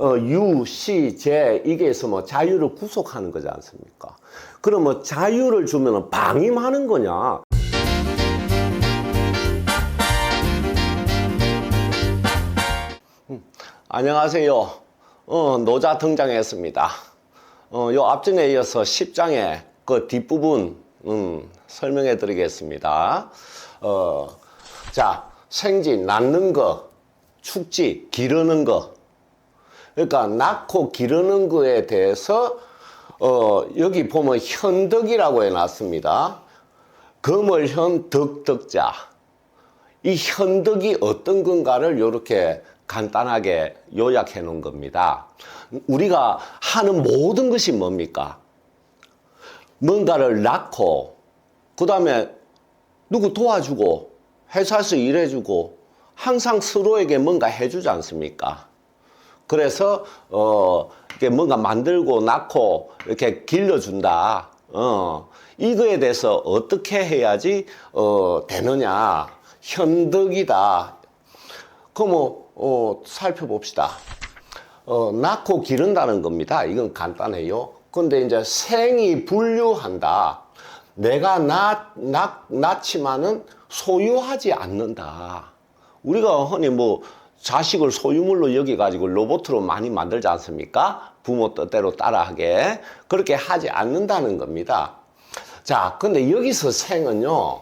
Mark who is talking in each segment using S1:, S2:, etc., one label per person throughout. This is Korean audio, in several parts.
S1: 유, 시, 제 이게 있으면 자유를 구속하는 거지 않습니까? 그러면 자유를 주면 방임하는 거냐? 안녕하세요. 노자 등장했습니다. 요 앞전에 이어서 10장의 그 뒷부분 설명해 드리겠습니다. 자, 생지, 낳는 거, 축지, 기르는 거. 그러니까 낳고 기르는 거에 대해서 여기 보면 현덕이라고 해놨습니다. 거물현 덕덕자. 이 현덕이 어떤 건가를 이렇게 간단하게 요약해 놓은 겁니다. 우리가 하는 모든 것이 뭡니까? 뭔가를 낳고 그 다음에 누구 도와주고 회사에서 일해주고 항상 서로에게 뭔가 해주지 않습니까? 그래서 이렇게 뭔가 만들고 낳고 이렇게 길러준다. 이거에 대해서 어떻게 해야지 되느냐? 현덕이다. 그럼 살펴봅시다. 낳고 기른다는 겁니다. 이건 간단해요. 근데 이제 생이 분류한다. 내가 낳지만은 소유하지 않는다. 우리가 흔히 뭐 자식을 소유물로 여기가지고 로봇으로 많이 만들지 않습니까? 부모 뜻대로 따라하게. 그렇게 하지 않는다는 겁니다. 자, 근데 여기서 생은요,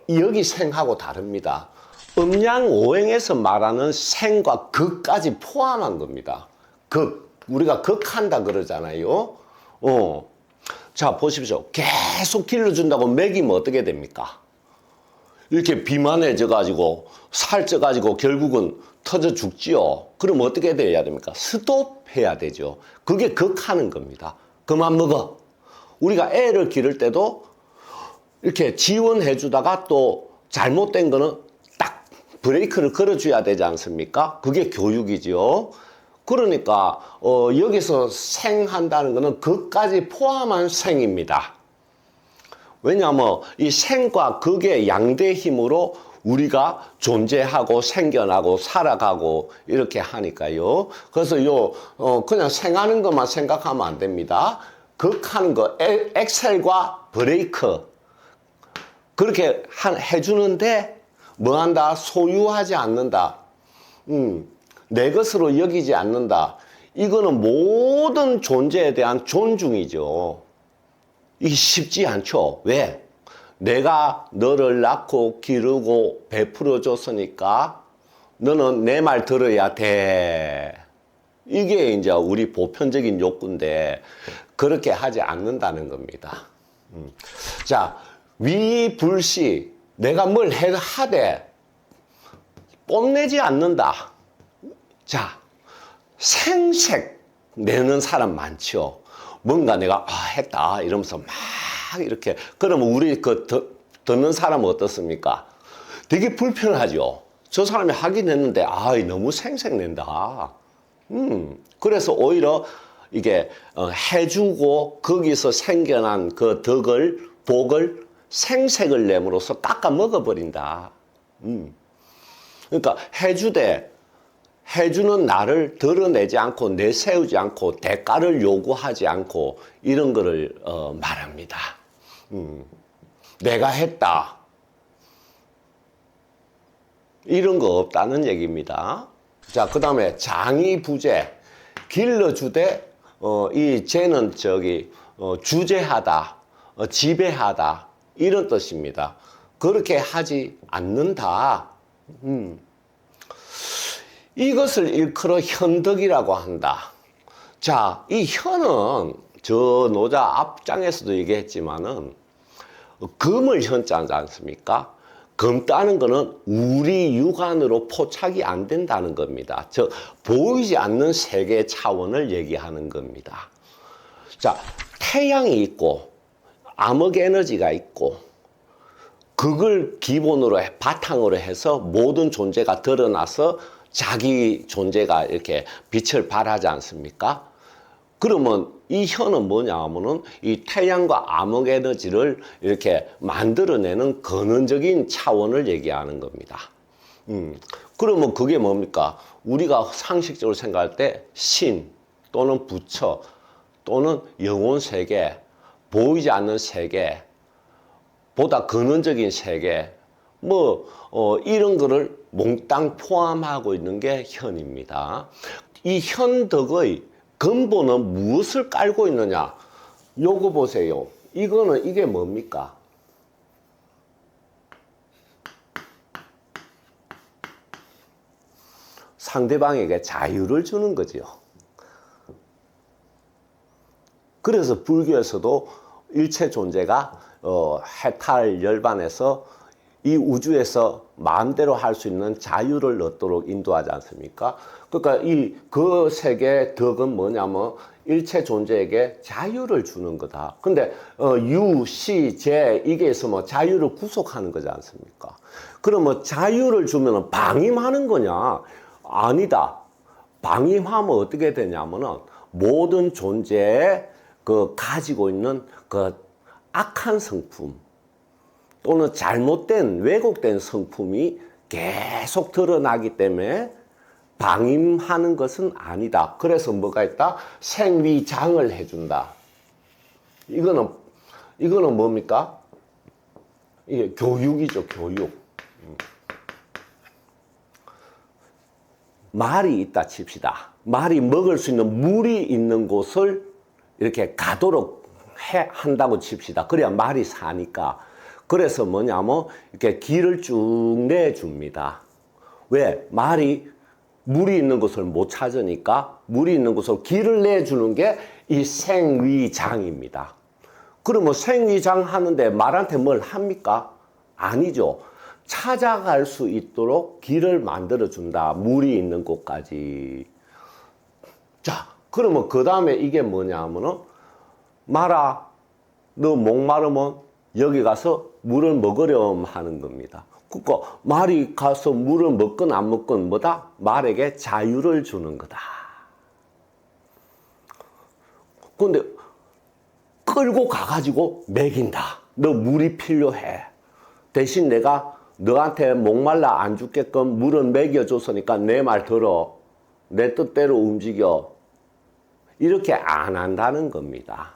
S1: 여기 생하고 다릅니다. 음양오행에서 말하는 생과 극까지 포함한 겁니다. 극. 우리가 극한다 그러잖아요. 자, 보십시오. 계속 길러준다고 먹이면 어떻게 됩니까? 이렇게 비만해져가지고 살쪄가지고 결국은 터져 죽지요. 그럼 어떻게 돼야 됩니까? 스톱해야 되죠. 그게 극하는 겁니다. 그만 먹어. 우리가 애를 기를 때도 이렇게 지원해 주다가 또 잘못된 거는 딱 브레이크를 걸어줘야 되지 않습니까? 그게 교육이죠. 그러니까 여기서 생한다는 거는 그까지 포함한 생입니다. 왜냐하면 이 생과 극의 양대 힘으로 우리가 존재하고 생겨나고 살아가고 이렇게 하니까요. 그래서 그냥 생하는 것만 생각하면 안 됩니다. 극하는 거, 엑셀과 브레이크 그렇게 해주는데 뭐 한다? 소유하지 않는다. 내 것으로 여기지 않는다. 이거는 모든 존재에 대한 존중이죠. 이게 쉽지 않죠. 왜? 내가 너를 낳고 기르고 베풀어 줬으니까 너는 내 말 들어야 돼. 이게 이제 우리 보편적인 욕구인데 그렇게 하지 않는다는 겁니다. 자, 위불시 내가 뭘 하되 뽐내지 않는다. 자, 생색 내는 사람 많죠. 뭔가 내가 했다 이러면서 막 이렇게 그러면 우리 듣는 사람은 어떻습니까? 되게 불편하죠. 저 사람이 하긴 했는데 너무 생색낸다. 그래서 오히려 이게 해주고 거기서 생겨난 그 덕을 복을 생색을 내므로써 깎아 먹어버린다. 그러니까 해주는 나를 드러내지 않고 내세우지 않고 대가를 요구하지 않고 이런 거를 말합니다. 내가 했다. 이런 거 없다는 얘기입니다. 자, 그 다음에 장이부재. 길러주되 이 재는 주재하다, 지배하다 이런 뜻입니다. 그렇게 하지 않는다. 이것을 일컬어 현덕이라고 한다. 자, 이 현은 저 노자 앞장에서도 얘기했지만은 금을 현자지 않습니까? 금 따는 거는 우리 육안으로 포착이 안 된다는 겁니다. 즉 보이지 않는 세계 차원을 얘기하는 겁니다. 자, 태양이 있고 암흑 에너지가 있고 그걸 기본으로 바탕으로 해서 모든 존재가 드러나서 자기 존재가 이렇게 빛을 발하지 않습니까? 그러면 이 현은 뭐냐 하면은 이 태양과 암흑 에너지를 이렇게 만들어내는 근원적인 차원을 얘기하는 겁니다. 그러면 그게 뭡니까? 우리가 상식적으로 생각할 때 신 또는 부처 또는 영혼 세계, 보이지 않는 세계, 보다 근원적인 세계, 이런 거를 몽땅 포함하고 있는 게 현입니다. 이 현덕의 근본은 무엇을 깔고 있느냐? 요거 보세요. 이게 뭡니까? 상대방에게 자유를 주는 거지요. 그래서 불교에서도 일체 존재가 해탈 열반에서 이 우주에서 마음대로 할 수 있는 자유를 얻도록 인도하지 않습니까? 그러니까 그 세계의 덕은 뭐냐면 일체 존재에게 자유를 주는 거다. 근데 유, 시, 제 이게 있으면 자유를 구속하는 거지 않습니까? 그러면 자유를 주면 방임하는 거냐? 아니다. 방임하면 어떻게 되냐면은 모든 존재에 가지고 있는 그 악한 성품 또는 잘못된 왜곡된 성품이 계속 드러나기 때문에 방임하는 것은 아니다. 그래서 뭐가 있다? 생위장을 해준다. 이거는 뭡니까? 이게 교육이죠, 교육. 말이 있다 칩시다. 말이 먹을 수 있는 물이 있는 곳을 이렇게 가도록 한다고 칩시다. 그래야 말이 사니까. 그래서 뭐냐면 이렇게 길을 쭉 내줍니다. 왜? 말이 물이 있는 곳을 못 찾으니까 물이 있는 곳으로 길을 내주는 게 이 생위장입니다. 그러면 생위장 하는데 말한테 뭘 합니까? 아니죠. 찾아갈 수 있도록 길을 만들어준다. 물이 있는 곳까지. 자, 그러면 그 다음에 이게 뭐냐 하면은 말아, 너 목마르면 여기 가서 물을 먹으렴 하는 겁니다. 그러니까 말이 가서 물을 먹건 안 먹건 뭐다? 말에게 자유를 주는 거다. 근데 끌고 가가지고 먹인다. 너 물이 필요해. 대신 내가 너한테 목말라 안 죽게끔 물을 먹여줬으니까 내 말 들어. 내 뜻대로 움직여. 이렇게 안 한다는 겁니다.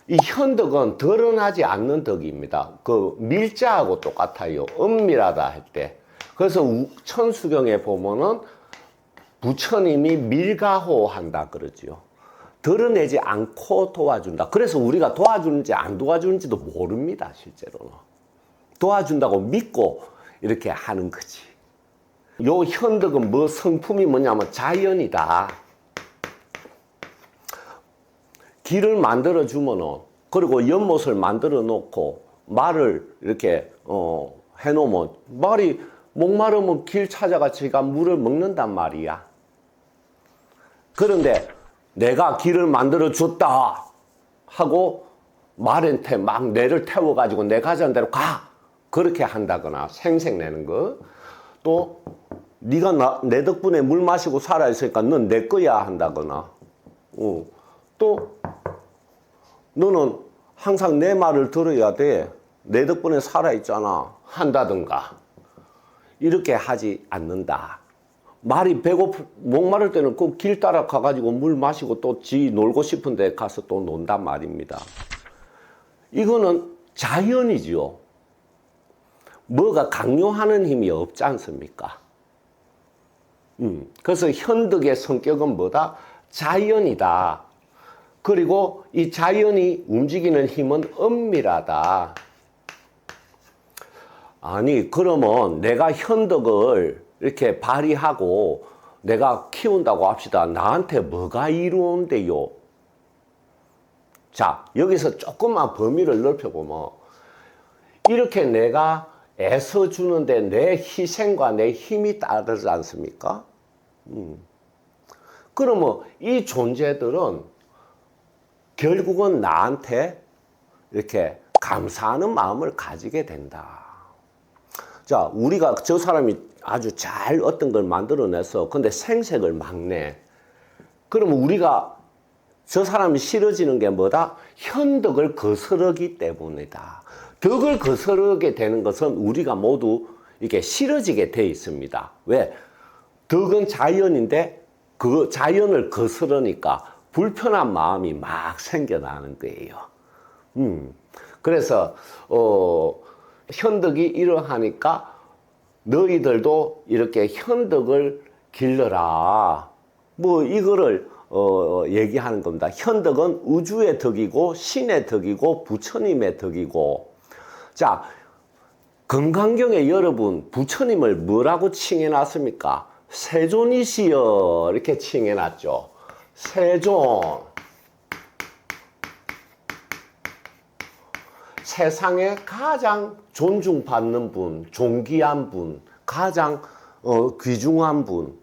S1: 이 현덕은 드러나지 않는 덕입니다. 그 밀자하고 똑같아요. 은밀하다 할 때. 그래서 천수경에 보면은 부처님이 밀가호 한다 그러지요. 드러내지 않고 도와준다. 그래서 우리가 도와주는지 안 도와주는지도 모릅니다, 실제로는. 도와준다고 믿고 이렇게 하는 거지. 요 현덕은 성품이 뭐냐면 자연이다. 길을 만들어 주면은, 그리고 연못을 만들어 놓고 말을 이렇게 해 놓으면 말이 목마르면 길 찾아가 지가 물을 먹는단 말이야. 그런데 내가 길을 만들어 줬다 하고 말한테 막 내를 태워 가지고 내 가자는 대로 가, 그렇게 한다거나 생색내는 거. 또 네가 내 덕분에 물 마시고 살아 있으니까 넌 내 거야 한다거나. 또 너는 항상 내 말을 들어야 돼. 내 덕분에 살아있잖아. 한다든가. 이렇게 하지 않는다. 말이 목마를 때는 그 길 따라 가가지고 물 마시고 또 지 놀고 싶은 데 가서 또 논단 말입니다. 이거는 자연이지요. 뭐가 강요하는 힘이 없지 않습니까? 그래서 현덕의 성격은 뭐다? 자연이다. 그리고 이 자연이 움직이는 힘은 은밀하다. 아니, 그러면 내가 현덕을 이렇게 발휘하고 내가 키운다고 합시다. 나한테 뭐가 이루어온대요? 자, 여기서 조금만 범위를 넓혀보면 이렇게 내가 애써 주는데 내 희생과 내 힘이 따르지 않습니까? 그러면 이 존재들은 결국은 나한테 이렇게 감사하는 마음을 가지게 된다. 자, 우리가 저 사람이 아주 잘 어떤 걸 만들어내서 근데 생색을 막 내. 그러면 우리가 저 사람이 싫어지는 게 뭐다? 현덕을 거스르기 때문이다. 덕을 거스르게 되는 것은 우리가 모두 이렇게 싫어지게 돼 있습니다. 왜? 덕은 자연인데 그 자연을 거스르니까 불편한 마음이 막 생겨나는 거예요. 그래서 현덕이 이러하니까 너희들도 이렇게 현덕을 길러라. 뭐 이거를 얘기하는 겁니다. 현덕은 우주의 덕이고 신의 덕이고 부처님의 덕이고. 자, 금강경에 여러분 부처님을 뭐라고 칭해놨습니까? 세존이시여 이렇게 칭해놨죠. 세존. 세상에 가장 존중받는 분, 존귀한 분, 가장 귀중한 분.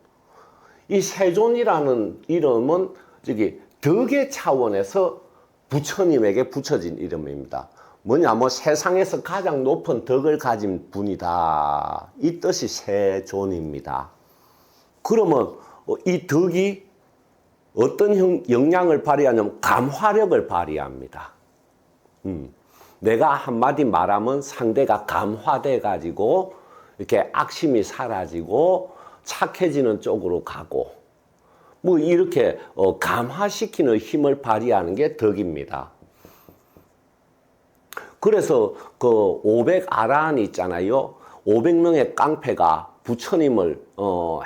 S1: 이 세존이라는 이름은 저기 덕의 차원에서 부처님에게 붙여진 이름입니다. 뭐냐면 세상에서 가장 높은 덕을 가진 분이다. 이 뜻이 세존입니다. 그러면 이 덕이 어떤 영향을 발휘하냐면 감화력을 발휘합니다. 내가 한마디 말하면 상대가 감화돼 가지고 이렇게 악심이 사라지고 착해지는 쪽으로 가고 뭐 이렇게 감화시키는 힘을 발휘하는 게 덕입니다. 그래서 그 500아라한이 있잖아요. 500명의 깡패가 부처님을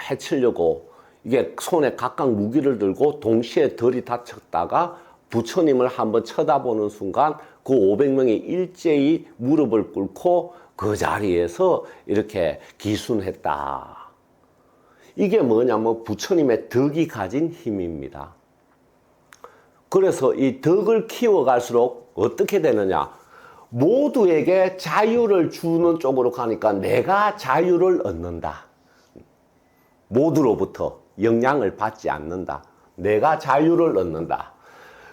S1: 해치려고 이게 손에 각각 무기를 들고 동시에 들이닥쳤다가 부처님을 한번 쳐다보는 순간 그 500명이 일제히 무릎을 꿇고 그 자리에서 이렇게 기순했다. 이게 뭐냐면 부처님의 덕이 가진 힘입니다. 그래서 이 덕을 키워갈수록 어떻게 되느냐? 모두에게 자유를 주는 쪽으로 가니까 내가 자유를 얻는다. 모두로부터 영향을 받지 않는다. 내가 자유를 얻는다.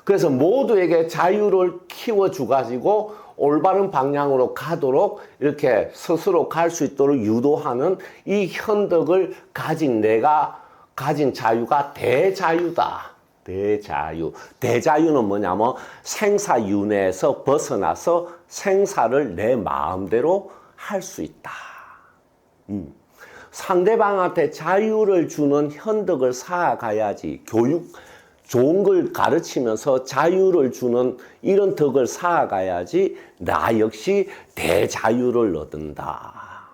S1: 그래서 모두에게 자유를 키워주가지고 올바른 방향으로 가도록 이렇게 스스로 갈 수 있도록 유도하는 이 현덕을 가진 내가 가진 자유가 대자유다. 대자유. 대자유는 뭐냐면 생사윤회에서 벗어나서 생사를 내 마음대로 할 수 있다. 상대방한테 자유를 주는 현덕을 쌓아가야지. 좋은 걸 가르치면서 자유를 주는 이런 덕을 쌓아가야지 나 역시 대자유를 얻는다.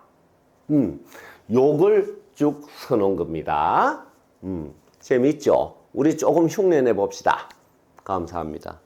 S1: 요걸 쭉 서놓은 겁니다. 재밌죠? 우리 조금 흉내내 봅시다. 감사합니다.